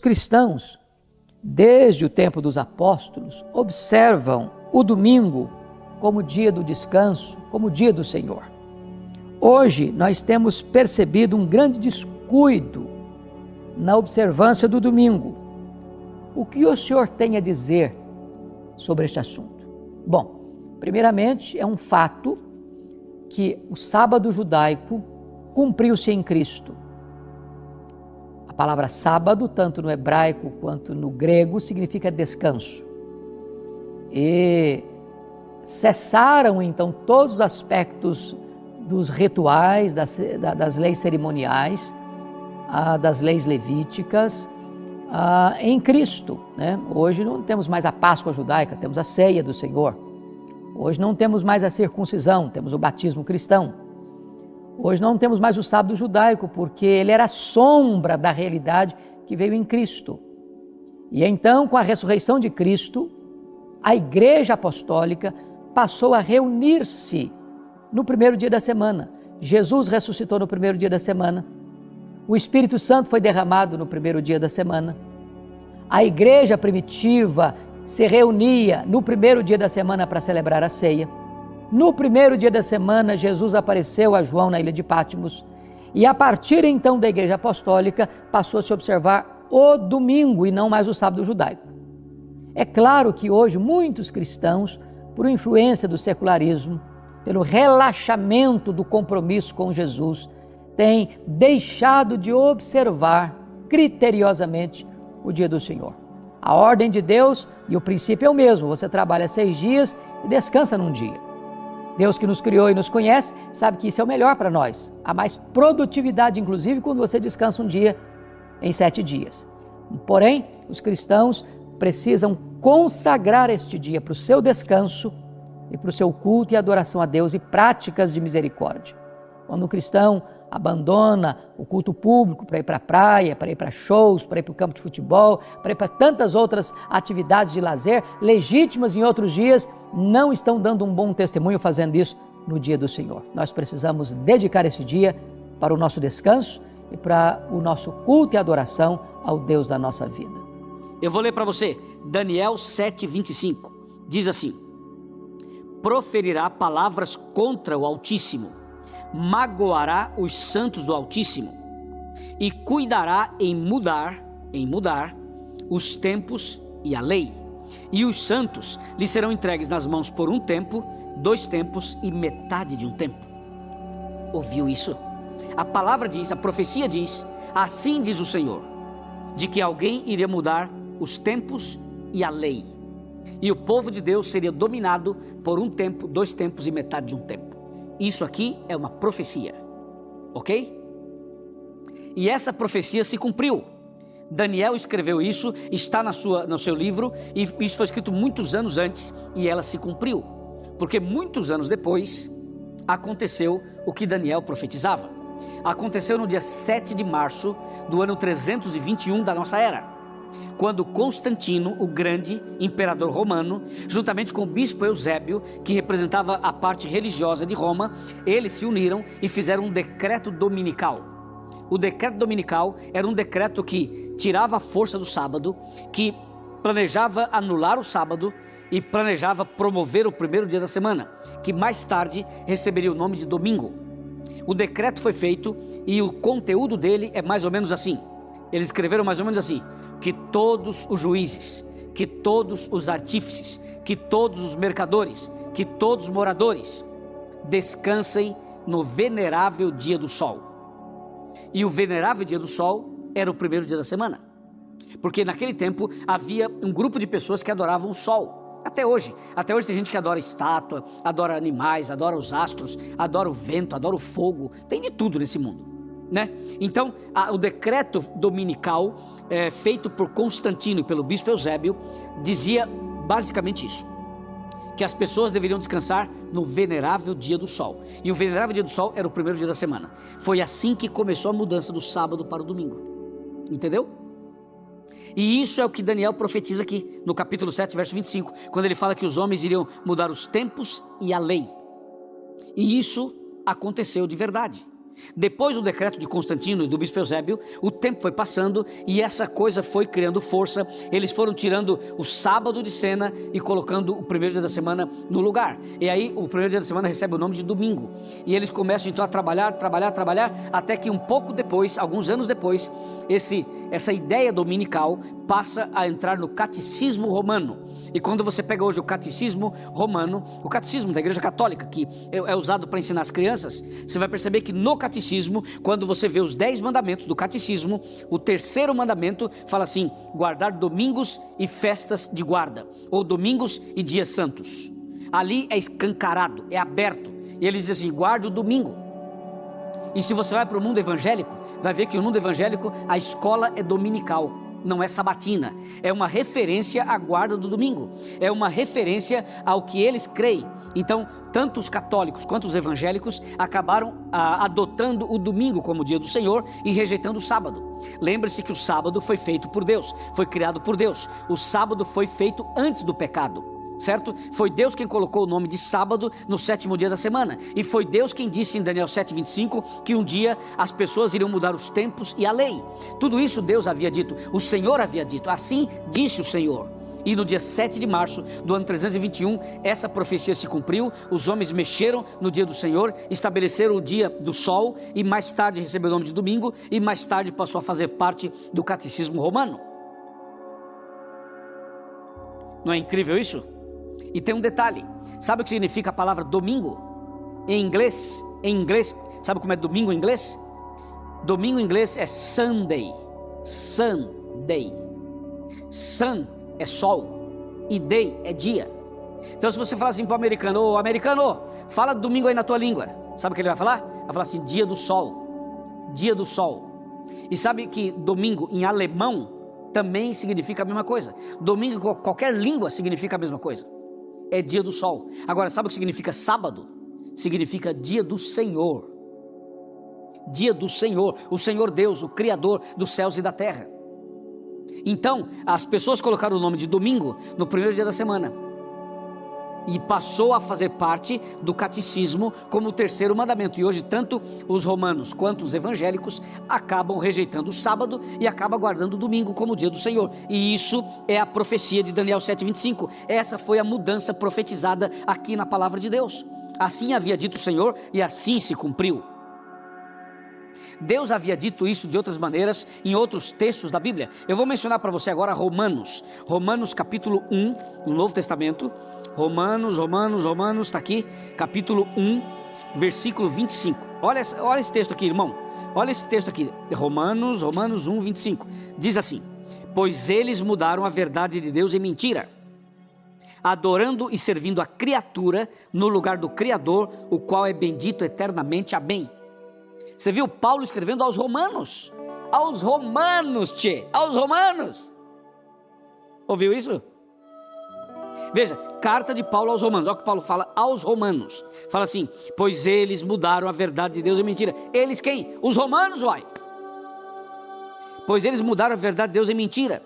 cristãos, desde o tempo dos apóstolos, observam o domingo como dia do descanso, como dia do Senhor. Hoje nós temos percebido um grande descuido na observância do domingo. O que o Senhor tem a dizer sobre este assunto? Bom, primeiramente é um fato que o sábado judaico cumpriu-se em Cristo. A palavra sábado, tanto no hebraico quanto no grego, significa descanso. E cessaram então todos os aspectos dos rituais, das leis cerimoniais, das leis levíticas, em Cristo, né? Hoje não temos mais a Páscoa judaica, temos a ceia do Senhor. Hoje não temos mais a circuncisão, temos o batismo cristão. Hoje não temos mais o sábado judaico, porque ele era a sombra da realidade que veio em Cristo. E então, com a ressurreição de Cristo, a Igreja Apostólica passou a reunir-se no primeiro dia da semana. Jesus ressuscitou no primeiro dia da semana. O Espírito Santo foi derramado no primeiro dia da semana. A igreja primitiva se reunia no primeiro dia da semana para celebrar a ceia. No primeiro dia da semana, Jesus apareceu a João na ilha de Patmos. E a partir então da igreja apostólica, passou a se observar o domingo e não mais o sábado judaico. É claro que hoje muitos cristãos, por influência do secularismo, pelo relaxamento do compromisso com Jesus, têm deixado de observar criteriosamente o dia do Senhor. A ordem de Deus e o princípio é o mesmo, você trabalha 6 dias e descansa num dia. Deus que nos criou e nos conhece, sabe que isso é o melhor para nós. Há mais produtividade, inclusive, quando você descansa um dia em 7 dias. Porém, os cristãos precisam consagrar este dia para o seu descanso e para o seu culto e adoração a Deus e práticas de misericórdia. Quando o cristão abandona o culto público para ir para a praia, para ir para shows, para ir para o campo de futebol, para ir para tantas outras atividades de lazer, legítimas em outros dias, não estão dando um bom testemunho fazendo isso no dia do Senhor. Nós precisamos dedicar esse dia para o nosso descanso e para o nosso culto e adoração ao Deus da nossa vida. Eu vou ler para você, Daniel 7:25, diz assim: proferirá palavras contra o Altíssimo, magoará os santos do Altíssimo e cuidará em mudar os tempos e a lei. E os santos lhe serão entregues nas mãos por 1 tempo, 2 tempos e metade de 1 tempo. Ouviu isso? A palavra diz, a profecia diz, assim diz o Senhor, de que alguém iria mudar os tempos e a lei. E o povo de Deus seria dominado por 1 tempo, 2 tempos e metade de 1 tempo. Isso aqui é uma profecia, ok? E essa profecia se cumpriu. Daniel escreveu isso, está no seu livro, e isso foi escrito muitos anos antes, e ela se cumpriu. Porque muitos anos depois, aconteceu o que Daniel profetizava. Aconteceu no dia 7 de março do ano 321 da nossa era, quando Constantino, o grande imperador romano, juntamente com o bispo Eusébio, que representava a parte religiosa de Roma, eles se uniram e fizeram um decreto dominical. O decreto dominical era um decreto que tirava a força do sábado, que planejava anular o sábado e planejava promover o primeiro dia da semana, que mais tarde receberia o nome de domingo. O decreto foi feito e o conteúdo dele é mais ou menos assim. Eles escreveram mais ou menos assim: que todos os juízes, que todos os artífices, que todos os mercadores, que todos os moradores descansem no venerável dia do sol. E o venerável dia do sol era o primeiro dia da semana, porque naquele tempo havia um grupo de pessoas que adoravam o sol. Até hoje tem gente que adora estátua, adora animais, adora os astros, adora o vento, adora o fogo, tem de tudo nesse mundo, né? Então o decreto dominical feito por Constantino e pelo bispo Eusébio dizia basicamente isso: que as pessoas deveriam descansar no venerável dia do sol. E o venerável dia do sol era o primeiro dia da semana. Foi assim que começou a mudança do sábado para o domingo. Entendeu? E isso é o que Daniel profetiza aqui no capítulo 7, verso 25, quando ele fala que os homens iriam mudar os tempos e a lei. E isso aconteceu de verdade. Depois do decreto de Constantino e do bispo Eusébio, o tempo foi passando e essa coisa foi criando força. Eles foram tirando o sábado de cena e colocando o primeiro dia da semana no lugar. E aí o primeiro dia da semana recebe o nome de domingo. E eles começam então a trabalhar, até que um pouco depois, alguns anos depois, essa ideia dominical passa a entrar no catecismo romano. E quando você pega hoje o catecismo romano, o catecismo da Igreja Católica, que é usado para ensinar as crianças, você vai perceber que no catecismo, quando você vê os 10 mandamentos do catecismo, o terceiro mandamento fala assim: guardar domingos e festas de guarda, ou domingos e dias santos. Ali é escancarado, é aberto, e ele diz assim: guarde o domingo. E se você vai para o mundo evangélico, vai ver que no mundo evangélico a escola é dominical, não é sabatina, é uma referência à guarda do domingo, é uma referência ao que eles creem. Então, tanto os católicos quanto os evangélicos acabaram adotando o domingo como dia do Senhor e rejeitando o sábado. Lembre-se que o sábado foi feito por Deus, foi criado por Deus. O sábado foi feito antes do pecado, certo? Foi Deus quem colocou o nome de sábado no 7º dia da semana. E foi Deus quem disse em Daniel 7:25 que um dia as pessoas iriam mudar os tempos e a lei. Tudo isso Deus havia dito, o Senhor havia dito, assim disse o Senhor. E no dia 7 de março do ano 321, essa profecia se cumpriu. Os homens mexeram no dia do Senhor, estabeleceram o dia do sol, e mais tarde recebeu o nome de domingo, e mais tarde passou a fazer parte do catecismo romano. Não é incrível isso? E tem um detalhe: sabe o que significa a palavra domingo? Em inglês, sabe como é domingo em inglês? Domingo em inglês é Sunday. Sunday. Sun é sol e day é dia. Então se você falar assim para o americano: ô americano, fala domingo aí na tua língua, sabe o que ele vai falar? Vai falar assim: dia do sol. Dia do sol. E sabe que domingo em alemão também significa a mesma coisa. Domingo em qualquer língua significa a mesma coisa. É dia do sol. Agora, sabe o que significa sábado? Significa dia do Senhor. Dia do Senhor, o Senhor Deus, o Criador dos céus e da terra. Então, as pessoas colocaram o nome de domingo no primeiro dia da semana, e passou a fazer parte do catecismo como o terceiro mandamento. E hoje tanto os romanos quanto os evangélicos acabam rejeitando o sábado e acabam guardando o domingo como o dia do Senhor. E isso é a profecia de Daniel 7:25. Essa foi a mudança profetizada aqui na palavra de Deus. Assim havia dito o Senhor e assim se cumpriu. Deus havia dito isso de outras maneiras em outros textos da Bíblia. Eu vou mencionar para você agora Romanos capítulo 1, no Novo Testamento. Romanos, está aqui, capítulo 1, versículo 25. Olha esse texto aqui, irmão. Olha esse texto aqui, Romanos 1, 25. Diz assim: pois eles mudaram a verdade de Deus em mentira, adorando e servindo a criatura no lugar do Criador, o qual é bendito eternamente. Amém. Você viu Paulo escrevendo aos romanos? Aos romanos. Ouviu isso? Veja, carta de Paulo aos romanos. Olha o que Paulo fala aos romanos. Fala assim: pois eles mudaram a verdade de Deus em mentira. Eles quem? Os romanos, uai. Pois eles mudaram a verdade de Deus em mentira,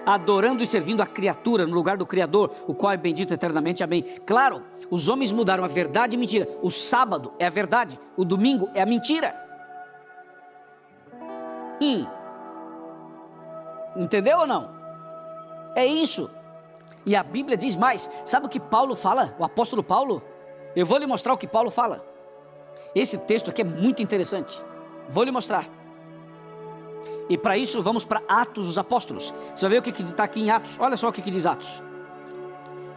adorando e servindo a criatura no lugar do Criador, o qual é bendito eternamente. Amém. Claro, os homens mudaram a verdade e mentira. O sábado é a verdade, o domingo é a mentira. Entendeu ou não? É isso. E a Bíblia diz mais. Sabe o que Paulo fala? O apóstolo Paulo? Eu vou lhe mostrar o que Paulo fala. Esse texto aqui é muito interessante. Vou lhe mostrar. E para isso vamos para Atos dos Apóstolos. Você vai ver o que está aqui em Atos. Olha só o que diz Atos.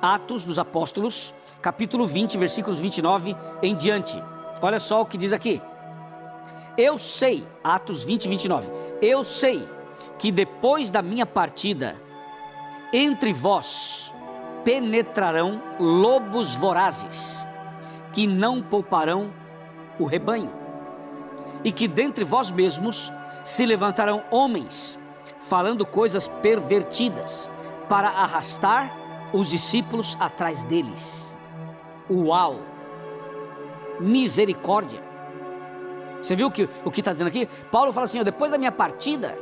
Atos dos Apóstolos, capítulo 20, versículos 29 em diante. Olha só o que diz aqui. Eu sei, Atos 20, 29. Eu sei que depois da minha partida, entre vós penetrarão lobos vorazes, que não pouparão o rebanho. E que dentre vós mesmos se levantarão homens, falando coisas pervertidas, para arrastar os discípulos atrás deles. Uau! Misericórdia! Você viu o que está dizendo aqui? Paulo fala assim: depois da minha partida,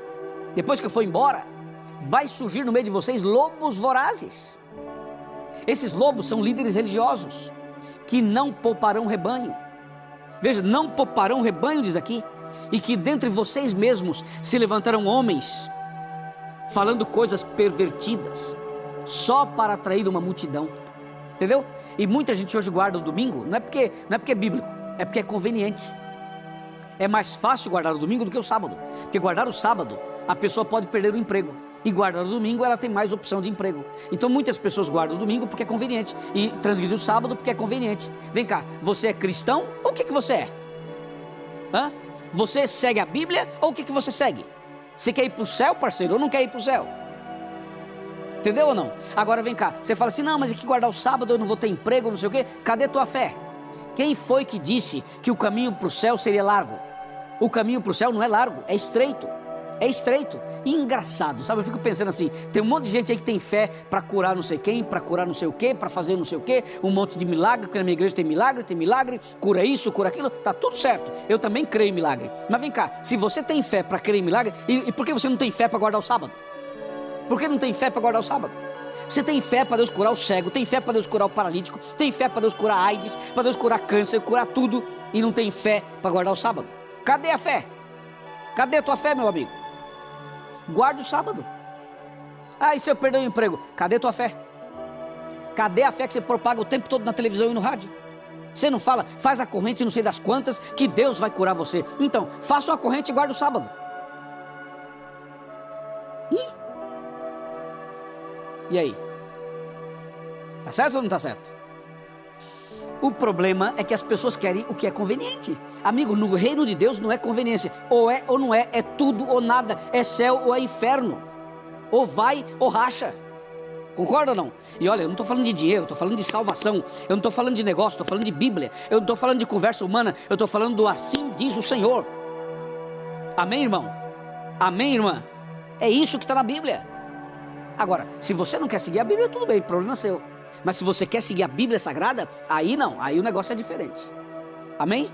depois que eu for embora, vai surgir no meio de vocês lobos vorazes. Esses lobos são líderes religiosos, que não pouparão o rebanho. Veja, não pouparão rebanho, diz aqui, e que dentre vocês mesmos se levantarão homens, falando coisas pervertidas, só para atrair uma multidão. Entendeu? E muita gente hoje guarda o domingo, não é porque é bíblico, é porque é conveniente. É mais fácil guardar o domingo do que o sábado, porque guardar o sábado, a pessoa pode perder o emprego, e guardar o domingo, ela tem mais opção de emprego. Então muitas pessoas guardam o domingo porque é conveniente, e transgredir o sábado porque é conveniente. Vem cá, você é cristão ou o que você é? Você segue a Bíblia ou o que você segue? Você quer ir para o céu, parceiro, ou não quer ir para o céu? Entendeu ou não? Agora vem cá, você fala assim, não, mas aqui guardar o sábado eu não vou ter emprego, não sei o quê. Cadê tua fé? Quem foi que disse que o caminho para o céu seria largo? O caminho para o céu não é largo, é estreito. É estreito e engraçado, sabe? Eu fico pensando assim, tem um monte de gente aí que tem fé para curar não sei quem, para curar não sei o quê, para fazer não sei o quê, um monte de milagre, porque na minha igreja tem milagre, cura isso, cura aquilo, tá tudo certo. Eu também creio em milagre. Mas vem cá, se você tem fé para crer em milagre, e por que você não tem fé para guardar o sábado? Por que não tem fé para guardar o sábado? Você tem fé para Deus curar o cego, tem fé para Deus curar o paralítico, tem fé para Deus curar a AIDS, para Deus curar câncer, curar tudo, e não tem fé para guardar o sábado. Cadê a fé? Cadê a tua fé, meu amigo? Guarde o sábado. E se eu perder o emprego? Cadê tua fé? Cadê a fé que você propaga o tempo todo na televisão e no rádio? Você não fala, faz a corrente não sei das quantas, que Deus vai curar você. Então, faça uma corrente e guarde o sábado. E aí? Tá certo ou não tá certo? O problema é que as pessoas querem o que é conveniente. Amigo, no reino de Deus não é conveniência. Ou é ou não é, é tudo ou nada. É céu ou é inferno. Ou vai ou racha. Concorda ou não? E olha, eu não estou falando de dinheiro, eu estou falando de salvação. Eu não estou falando de negócio, estou falando de Bíblia. Eu não estou falando de conversa humana, eu estou falando do assim diz o Senhor. Amém, irmão? Amém, irmã? É isso que está na Bíblia. Agora, se você não quer seguir a Bíblia, tudo bem, problema seu. Mas se você quer seguir a Bíblia Sagrada, aí não, aí o negócio é diferente. Amém?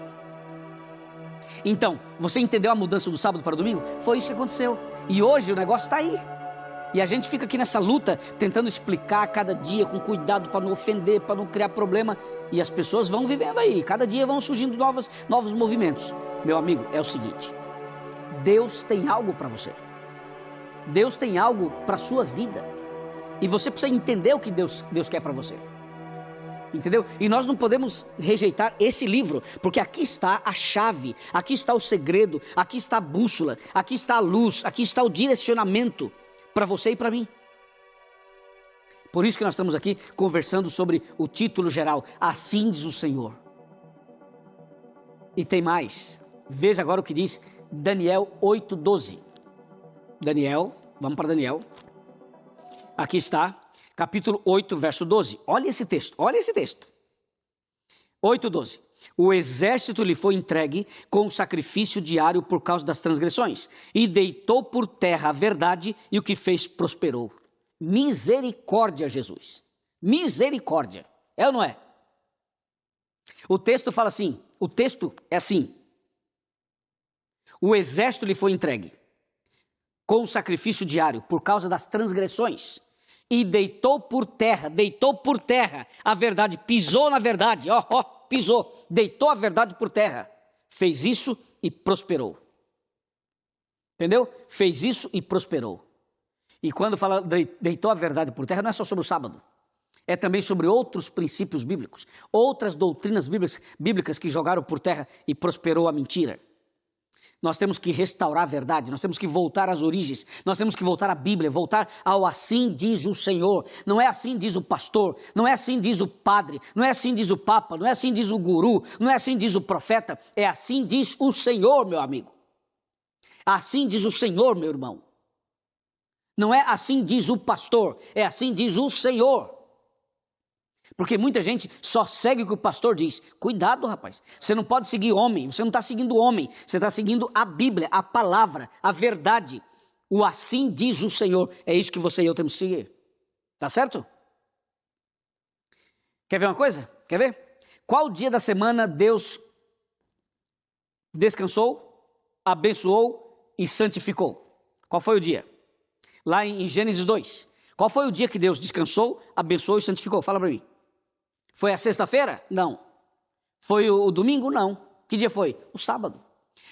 Então, você entendeu a mudança do sábado para o domingo? Foi isso que aconteceu. E hoje o negócio está aí. E a gente fica aqui nessa luta, tentando explicar a cada dia, com cuidado para não ofender, para não criar problema. E as pessoas vão vivendo aí, cada dia vão surgindo novos movimentos. Meu amigo, é o seguinte, Deus tem algo para você. Deus tem algo para a sua vida. E você precisa entender o que Deus quer para você. Entendeu? E nós não podemos rejeitar esse livro, porque aqui está a chave, aqui está o segredo, aqui está a bússola, aqui está a luz, aqui está o direcionamento para você e para mim. Por isso que nós estamos aqui conversando sobre o título geral, Assim diz o Senhor. E tem mais, veja agora o que diz Daniel 8:12. Daniel, vamos para Daniel. Aqui está, capítulo 8, verso 12. Olha esse texto, olha esse texto. 8:12. O exército lhe foi entregue com o sacrifício diário por causa das transgressões, e deitou por terra a verdade, e o que fez prosperou. Misericórdia, Jesus. Misericórdia. É ou não é? O texto fala assim, o texto é assim. O exército lhe foi entregue com o sacrifício diário por causa das transgressões, e deitou por terra a verdade, pisou na verdade, pisou, deitou a verdade por terra, fez isso e prosperou. Entendeu? Fez isso e prosperou. E quando fala deitou a verdade por terra, não é só sobre o sábado, é também sobre outros princípios bíblicos, outras doutrinas bíblicas que jogaram por terra e prosperou a mentira. Nós temos que restaurar a verdade, nós temos que voltar às origens, nós temos que voltar à Bíblia, voltar ao assim diz o Senhor. Não é assim diz o pastor, não é assim diz o padre, não é assim diz o papa, não é assim diz o guru, não é assim diz o profeta, é assim diz o Senhor, meu amigo. Assim diz o Senhor, meu irmão. Não é assim diz o pastor, é assim diz o Senhor. Porque muita gente só segue o que o pastor diz. Cuidado, rapaz. Você não pode seguir homem. Você não está seguindo homem. Você está seguindo a Bíblia, a palavra, a verdade. O assim diz o Senhor. É isso que você e eu temos que seguir. Tá certo? Quer ver uma coisa? Quer ver? Qual dia da semana Deus descansou, abençoou e santificou? Qual foi o dia? Lá em Gênesis 2. Qual foi o dia que Deus descansou, abençoou e santificou? Fala para mim. Foi a sexta-feira? Não. Foi o domingo? Não. Que dia foi? O sábado.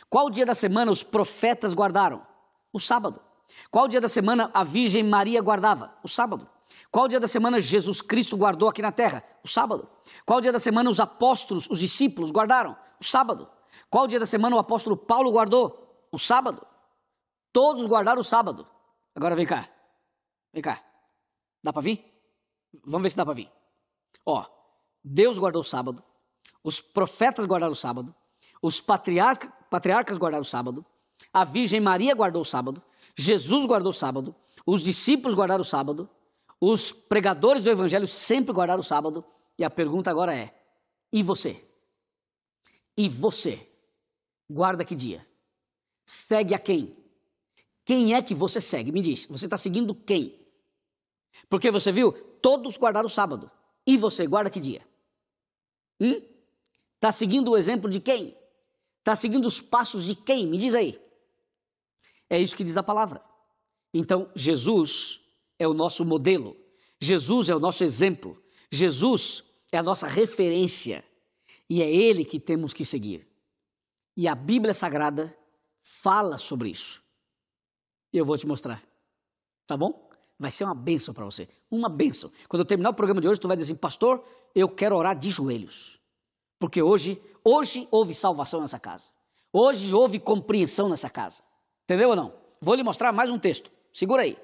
Qual dia da semana os profetas guardaram? O sábado. Qual dia da semana a Virgem Maria guardava? O sábado. Qual dia da semana Jesus Cristo guardou aqui na terra? O sábado. Qual dia da semana os apóstolos, os discípulos guardaram? O sábado. Qual dia da semana o apóstolo Paulo guardou? O sábado. Todos guardaram o sábado. Agora vem cá. Vem cá. Dá para vir? Vamos ver se dá para vir. Ó, Deus guardou o sábado. Os profetas guardaram o sábado. Os patriarcas guardaram o sábado. A Virgem Maria guardou o sábado. Jesus guardou o sábado. Os discípulos guardaram o sábado. Os pregadores do evangelho sempre guardaram o sábado. E a pergunta agora é: e você? E você? Guarda que dia? Segue a quem? Quem é que você segue? Me diz, você está seguindo quem? Porque você viu, todos guardaram o sábado. E você, guarda que dia? Está seguindo o exemplo de quem? Está seguindo os passos de quem? Me diz aí. É isso que diz a palavra. Então, Jesus é o nosso modelo. Jesus é o nosso exemplo. Jesus é a nossa referência. E é Ele que temos que seguir. E a Bíblia Sagrada fala sobre isso. E eu vou te mostrar. Tá bom? Vai ser uma bênção para você. Uma bênção. Quando eu terminar o programa de hoje, tu vai dizer assim: pastor, eu quero orar de joelhos. Porque hoje houve salvação nessa casa. Hoje houve compreensão nessa casa. Entendeu ou não? Vou lhe mostrar mais um texto. Segura aí.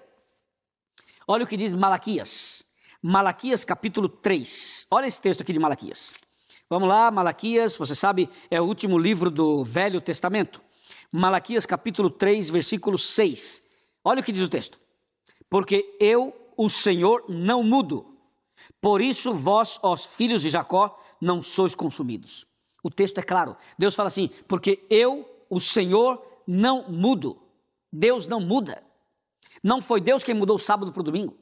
Olha o que diz Malaquias. Malaquias capítulo 3. Olha esse texto aqui de Malaquias. Vamos lá, Malaquias, você sabe, é o último livro do Velho Testamento. Malaquias capítulo 3, versículo 6. Olha o que diz o texto. Porque eu, o Senhor, não mudo. Por isso vós, ó filhos de Jacó, não sois consumidos. O texto é claro. Deus fala assim: porque eu, o Senhor, não mudo. Deus não muda. Não foi Deus quem mudou o sábado para o domingo.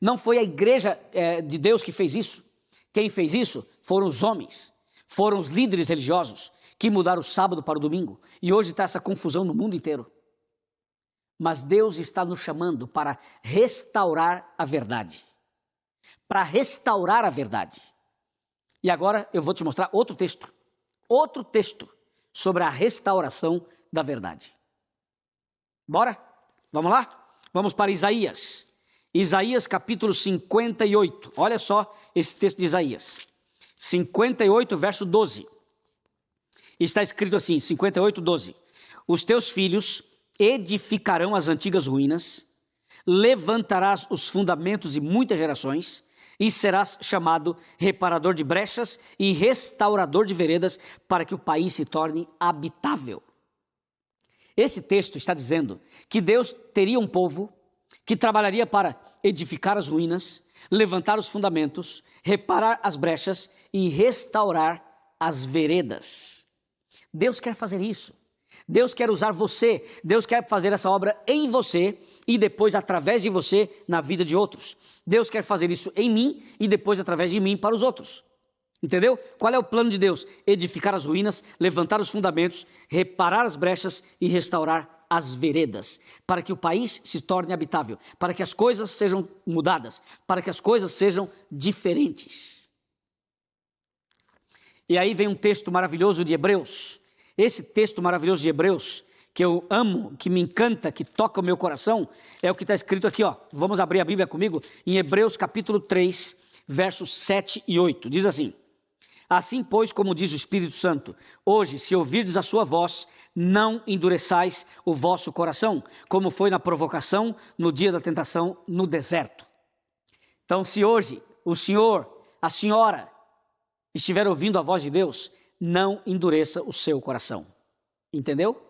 Não foi a igreja de Deus que fez isso. Quem fez isso foram os homens. Foram os líderes religiosos que mudaram o sábado para o domingo. E hoje está essa confusão no mundo inteiro. Mas Deus está nos chamando para restaurar a verdade. Para restaurar a verdade. E agora eu vou te mostrar outro texto sobre a restauração da verdade. Bora? Vamos lá? Vamos para Isaías. Isaías capítulo 58. Olha só esse texto de Isaías. 58, verso 12. Está escrito assim, 58, 12. Os teus filhos edificarão as antigas ruínas, levantarás os fundamentos de muitas gerações, e serás chamado reparador de brechas e restaurador de veredas, para que o país se torne habitável. Esse texto está dizendo que Deus teria um povo que trabalharia para edificar as ruínas, levantar os fundamentos, reparar as brechas e restaurar as veredas. Deus quer fazer isso. Deus quer usar você. Deus quer fazer essa obra em você e depois através de você na vida de outros. Deus quer fazer isso em mim e depois através de mim para os outros. Entendeu? Qual é o plano de Deus? Edificar as ruínas, levantar os fundamentos, reparar as brechas e restaurar as veredas, para que o país se torne habitável, para que as coisas sejam mudadas, para que as coisas sejam diferentes. E aí vem um texto maravilhoso de Hebreus. Esse texto maravilhoso de Hebreus, que eu amo, que me encanta, que toca o meu coração, é o que está escrito aqui, ó. Vamos abrir a Bíblia comigo, em Hebreus capítulo 3, versos 7 e 8. Diz assim: assim, pois, como diz o Espírito Santo, hoje, se ouvirdes a sua voz, não endureçais o vosso coração, como foi na provocação, no dia da tentação, no deserto. Então, se hoje o senhor, a senhora, estiver ouvindo a voz de Deus, não endureça o seu coração. Entendeu?